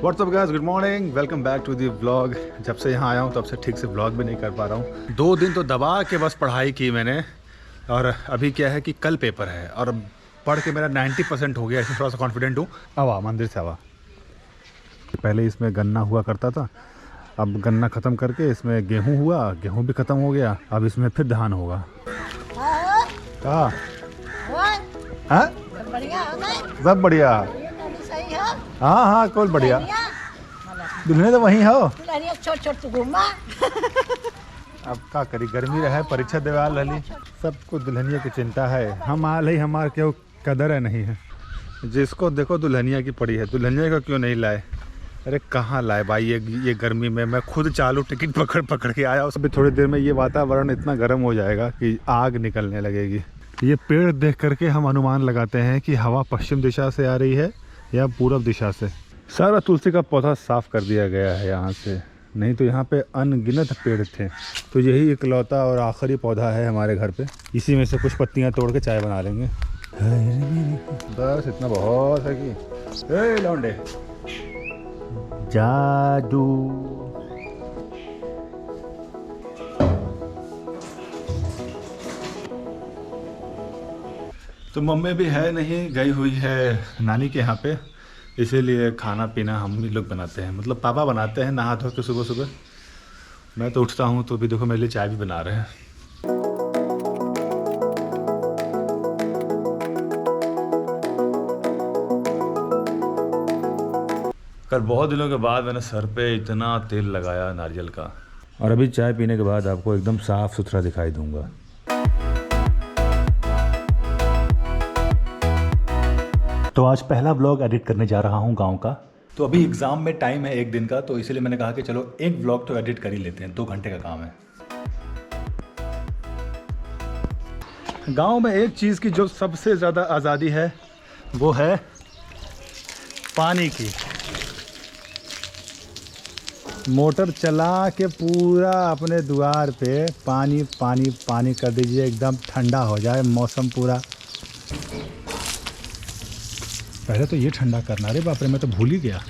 WhatsApp guys, good morning, welcome back to the vlog. जब से यहाँ आया हूँ तब से ठीक से व्लॉग भी नहीं कर पा रहा हूँ। 2 दिन तो दबा के बस पढ़ाई की मैंने, और अभी क्या है कि कल पेपर है और पढ़ के मेरा 90% हो गया। इसमें थोड़ा सा कॉन्फिडेंट हूँ। आवा मंदिर से आवा। पहले इसमें गन्ना हुआ करता था, अब गन्ना ख़त्म करके इसमें गेहूँ हुआ, गेहूँ भी ख़त्म हो गया, अब इसमें फिर धान होगा। हाँ हाँ सब बढ़िया। हाँ हाँ कोई बढ़िया। दुल्हने तो वहीं हो। अब क्या करी, गर्मी रहे, परीक्षा देवाल रही, सबको दुल्हनिया की चिंता है। हम आल ही हमारे क्यों कदर है नहीं है। जिसको देखो दुल्हनिया की पड़ी है, दुल्हनिया को क्यों नहीं लाए। अरे कहाँ लाए भाई, ये गर्मी में मैं खुद चालू टिकट पकड़ के आया। अभी थोड़ी देर में ये वातावरण इतना गर्म हो जाएगा कि आग निकलने लगेगी। ये पेड़ देख करके हम अनुमान लगाते हैं कि हवा पश्चिम दिशा से आ रही है या पूर्व दिशा से। सारा तुलसी का पौधा साफ कर दिया गया है यहाँ से, नहीं तो यहाँ पे अनगिनत पेड़ थे। तो यही इकलौता और आखिरी पौधा है हमारे घर पे। इसी में से कुछ पत्तियाँ तोड़ के चाय बना लेंगे। बस इतना बहुत है कि ए लौंडे जादू। तो मम्मी भी है नहीं, गई हुई है नानी के यहाँ पे, इसीलिए खाना पीना हम ही लोग बनाते हैं। मतलब पापा बनाते हैं नहा धो के सुबह सुबह। मैं तो उठता हूँ तो भी देखो मेरे लिए चाय भी बना रहे हैं। कल बहुत दिनों के बाद मैंने सर पे इतना तेल लगाया नारियल का, और अभी चाय पीने के बाद आपको एकदम साफ सुथरा दिखाई दूंगा। तो आज पहला व्लॉग एडिट करने जा रहा हूँ गांव का। तो अभी एग्ज़ाम में टाइम है 1 दिन का, तो इसीलिए मैंने कहा कि चलो एक व्लॉग तो एडिट कर ही लेते हैं। 2 घंटे का काम है। गांव में एक चीज़ की जो सबसे ज़्यादा आज़ादी है वो है पानी की। मोटर चला के पूरा अपने द्वार पे पानी पानी पानी कर दीजिए, एकदम ठंडा हो जाए मौसम पूरा। पहले तो ये ठंडा करना, रे बाप रे मैं तो भूल ही गया।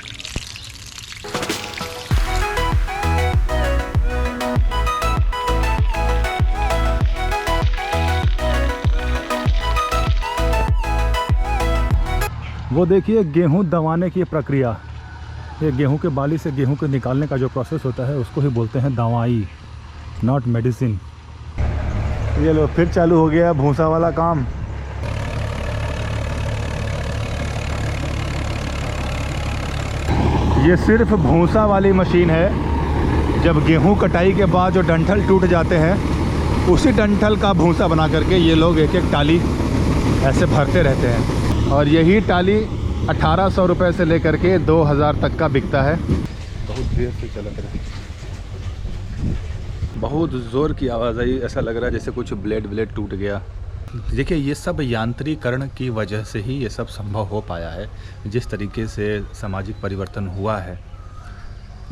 वो देखिए गेहूं दबाने की प्रक्रिया। ये गेहूं के बाली से गेहूं के निकालने का जो प्रोसेस होता है उसको ही बोलते हैं दवाई, नॉट मेडिसिन। ये लो फिर चालू हो गया भूसा वाला काम। ये सिर्फ भूसा वाली मशीन है। जब गेहूं कटाई के बाद जो डंठल टूट जाते हैं, उसी डंठल का भूसा बना करके ये लोग एक एक टाली ऐसे भरते रहते हैं, और यही टाली 1800 रुपये से लेकर के 2000 तक का बिकता है। बहुत देर से चल रहा है, बहुत ज़ोर की आवाज़ आई, ऐसा लग रहा है जैसे कुछ ब्लेड टूट गया। देखिए ये सब यांत्रिकरण की वजह से ही ये सब संभव हो पाया है। जिस तरीके से सामाजिक परिवर्तन हुआ है,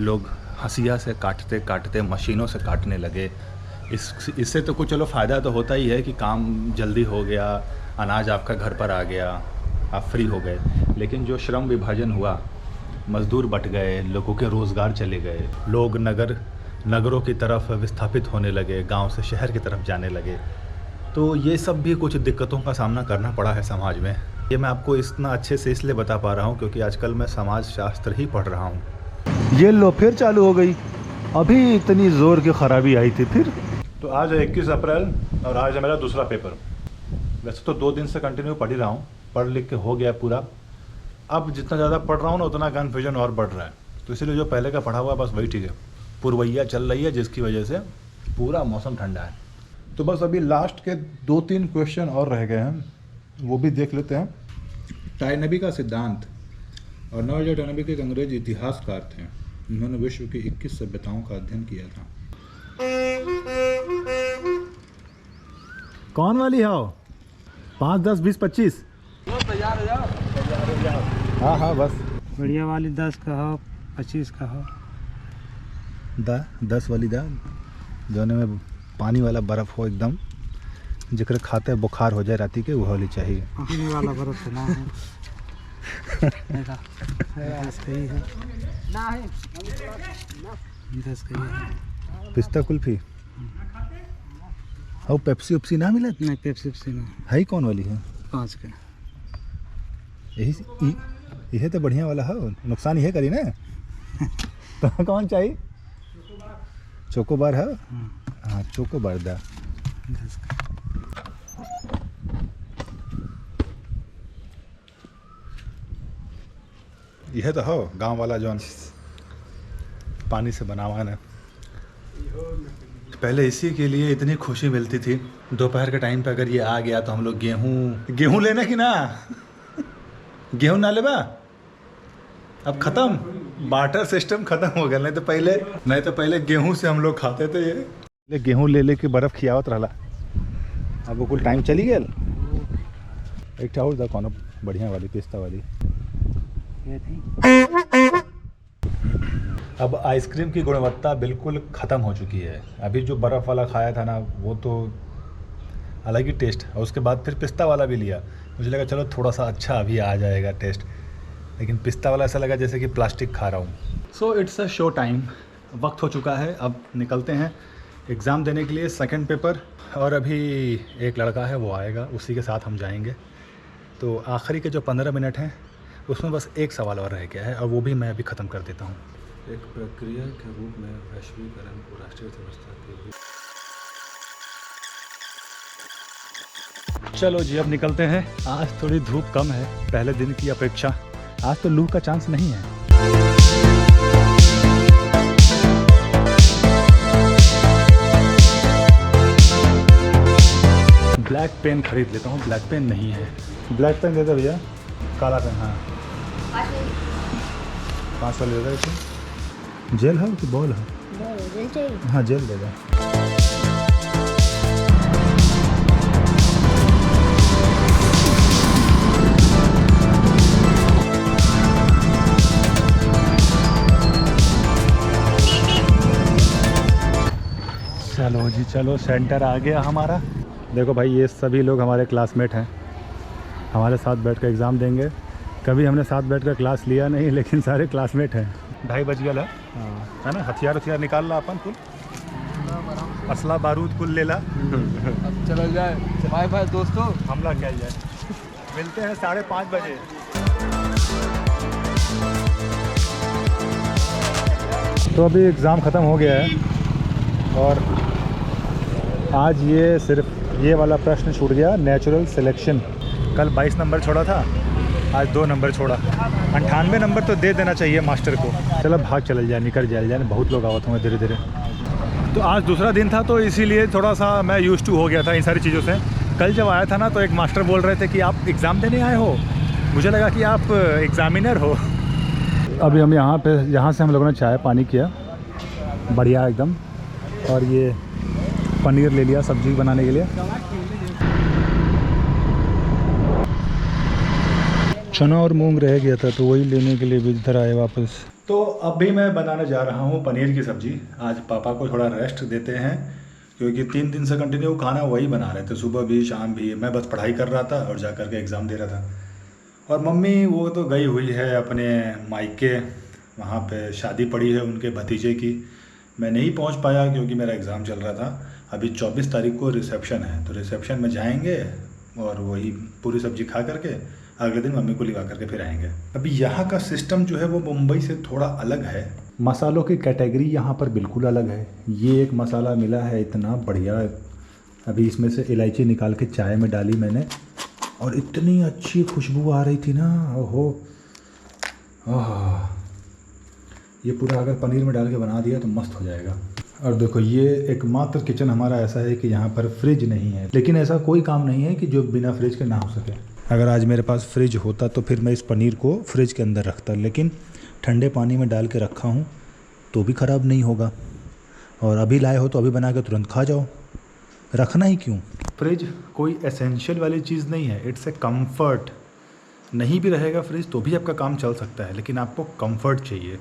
लोग हंसिया से काटते काटते मशीनों से काटने लगे। इससे तो कुछ चलो फ़ायदा तो होता ही है कि काम जल्दी हो गया, अनाज आपका घर पर आ गया, आप फ्री हो गए। लेकिन जो श्रम विभाजन हुआ, मज़दूर बट गए, लोगों के रोज़गार चले गए, लोग नगरों की तरफ विस्थापित होने लगे, गांव से शहर की तरफ जाने लगे। तो ये सब भी कुछ दिक्कतों का सामना करना पड़ा है समाज में। ये मैं आपको इतना अच्छे से इसलिए बता पा रहा हूँ क्योंकि आजकल मैं समाज शास्त्र ही पढ़ रहा हूँ। ये लो फिर चालू हो गई, अभी इतनी ज़ोर की ख़राबी आई थी फिर। तो आज है 21 अप्रैल और आज है मेरा दूसरा पेपर। वैसे तो 2 दिन से कंटिन्यू पढ़ ही रहा हूँ, पढ़ लिख के हो गया पूरा। अब जितना ज़्यादा पढ़ रहा हूँ ना उतना कन्फ्यूजन और बढ़ रहा है। तो इसीलिए जो पहले का पढ़ा हुआ बस वही ठीक है। पुरवैया चल रही है जिसकी वजह से पूरा मौसम ठंडा है। तो बस अभी लास्ट के 2-3 क्वेश्चन और रह गए हैं, वो भी देख लेते हैं। टायनबी का सिद्धांत। और नॉर्ज टायनबी एक अंग्रेज इतिहासकार थे। उन्होंने विश्व की 21 सभ्यताओं का अध्ययन किया था। कौन वाली हो? 5, 10, 20, 25 तैयार हो जाओ। हाँ बस बढ़िया वाली 10 का हो, 25 का हो। 10 वाली जोने में पानी वाला बर्फ़ हो एकदम, जिक्र खाते बुखार हो जाए राती के, वो वाली चाहिए। पानी वाला बर्फ ना है। देखा 10 का ही है, 10 का ही है। पिस्ता कुल्फी और पेप्सी उप्सी ना मिला? नहीं पेप्सी वेप्सी ना, है कौन वाली है? 5 का। यही तो बढ़िया वाला है, नुकसान ये करी ना। तो कौन चाहिए? चोकोबार है? हाँ चोकोबार दा। 10 का। यह तो हो गांव वाला जौन पानी से बना हुआ ना। पहले इसी के लिए इतनी खुशी मिलती थी, दोपहर के टाइम पे अगर ये आ गया तो हम लोग गेहूं लेना कि ना। गेहूं ना लेबा, अब खत्म, बार्टर सिस्टम खत्म हो गया। नहीं तो पहले गेहूं से हम लोग खाते थे। ये गेहूं ले के बर्फ खियावत रहला। अब वो कुल टाइम चली गया। एक और दा कौन बढ़िया वाली पिस्ता वाली। ये थी अब आइसक्रीम की गुणवत्ता बिल्कुल ख़त्म हो चुकी है। अभी जो बर्फ़ वाला खाया था ना वो तो अलग ही टेस्ट, और उसके बाद फिर पिस्ता वाला भी लिया। मुझे लगा चलो थोड़ा सा अच्छा अभी आ जाएगा टेस्ट, लेकिन पिस्ता वाला ऐसा लगा जैसे कि प्लास्टिक खा रहा हूँ। So it's a show time, वक्त हो चुका है, अब निकलते हैं एग्ज़ाम देने के लिए, सेकंड पेपर। और अभी एक लड़का है वो आएगा, उसी के साथ हम जाएंगे। तो आखिरी के जो 15 मिनट हैं उसमें बस एक सवाल और रह गया है, और वो भी मैं अभी ख़त्म कर देता हूँ। एक प्रक्रिया के रूप में वैश्वीकरण को राष्ट्रीय व्यवस्था के रूप। चलो जी अब निकलते हैं। आज थोड़ी धूप कम है पहले दिन की अपेक्षा, आज तो लू का चांस नहीं है। ब्लैक पेन खरीद लेता हूँ, ब्लैक पेन नहीं है। ब्लैक पेन दे दो भैया, काला पेन। हाँ 5 वाली दे दो। जेल है कि बॉल है? जेल चाहिए। हाँ जेल दे दो। चलो जी चलो, सेंटर आ गया हमारा। देखो भाई ये सभी लोग हमारे क्लासमेट हैं, हमारे साथ बैठ कर एग्ज़ाम देंगे। कभी हमने साथ बैठ कर क्लास लिया नहीं, लेकिन सारे क्लासमेट हैं। 2:30 बज गया है ना। हथियार निकाल ला अपन कुल, असला बारूद कुल ले ला। अब चला जाए, बाय बाय दोस्तों, हमला क्या जाए। मिलते हैं 5:30 बजे। तो अभी एग्ज़ाम ख़त्म हो गया है, और आज ये सिर्फ ये वाला प्रश्न छूट गया, नेचुरल सिलेक्शन। कल 22 नंबर छोड़ा था, आज 2 नंबर छोड़ा। 98 नंबर तो दे देना चाहिए मास्टर को। चलो भाग चल जाए, निकल जाए, बहुत लोग आवत होंगे धीरे धीरे। तो आज दूसरा दिन था तो इसीलिए थोड़ा सा मैं यूज्ड टू हो गया था इन सारी चीज़ों से। कल जब आया था ना तो एक मास्टर बोल रहे थे कि आप एग्ज़ाम देने आए हो, मुझे लगा कि आप एग्ज़ामिनर हो। अभी हम यहाँ से हम लोगों ने चाय पानी किया बढ़िया एकदम, और ये पनीर ले लिया सब्जी बनाने के लिए। चना और मूंग रह गया था तो वही लेने के लिए भी इधर आए वापस। तो अभी मैं बनाने जा रहा हूँ पनीर की सब्ज़ी। आज पापा को थोड़ा रेस्ट देते हैं, क्योंकि 3 दिन से कंटिन्यू खाना वही बना रहे थे, सुबह भी शाम भी। मैं बस पढ़ाई कर रहा था और जा कर के एग्ज़ाम दे रहा था। और मम्मी वो तो गई हुई है अपने मायके, वहाँ पे शादी पड़ी है उनके भतीजे की। मैं नहीं पहुँच पाया क्योंकि मेरा एग्ज़ाम चल रहा था। अभी 24 तारीख को रिसेप्शन है, तो रिसेप्शन में जाएंगे और वही पूरी सब्ज़ी खा करके अगले दिन मम्मी को लिवा करके फिर आएंगे। अभी यहाँ का सिस्टम जो है वो मुंबई से थोड़ा अलग है। मसालों की कैटेगरी यहाँ पर बिल्कुल अलग है। ये एक मसाला मिला है इतना बढ़िया, अभी इसमें से इलायची निकाल के चाय में डाली मैंने, और इतनी अच्छी खुशबू आ रही थी ना। ओहो, ये पूरा अगर पनीर में डाल के बना दिया तो मस्त हो जाएगा। और देखो ये एकमात्र किचन हमारा ऐसा है कि यहाँ पर फ्रिज नहीं है, लेकिन ऐसा कोई काम नहीं है कि जो बिना फ्रिज के ना हो सके। अगर आज मेरे पास फ्रिज होता तो फिर मैं इस पनीर को फ्रिज के अंदर रखता, लेकिन ठंडे पानी में डाल के रखा हूँ तो भी ख़राब नहीं होगा। और अभी लाए हो तो अभी बना के तुरंत खा जाओ, रखना ही क्यों। फ्रिज कोई एसेंशियल वाली चीज़ नहीं है, इट्स ए कम्फर्ट। नहीं भी रहेगा फ्रिज तो भी आपका काम चल सकता है, लेकिन आपको कम्फर्ट चाहिए।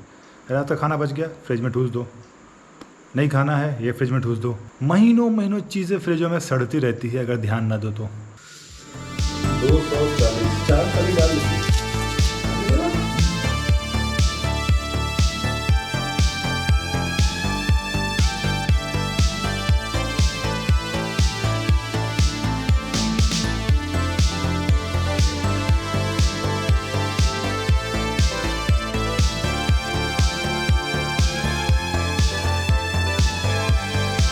रात का खाना बच गया, फ्रिज में ठूस दो। नहीं खाना है, ये फ्रिज में ठूस दो। महीनों महीनों चीज़ें फ्रिजों में सड़ती रहती है अगर ध्यान ना दो तो। 200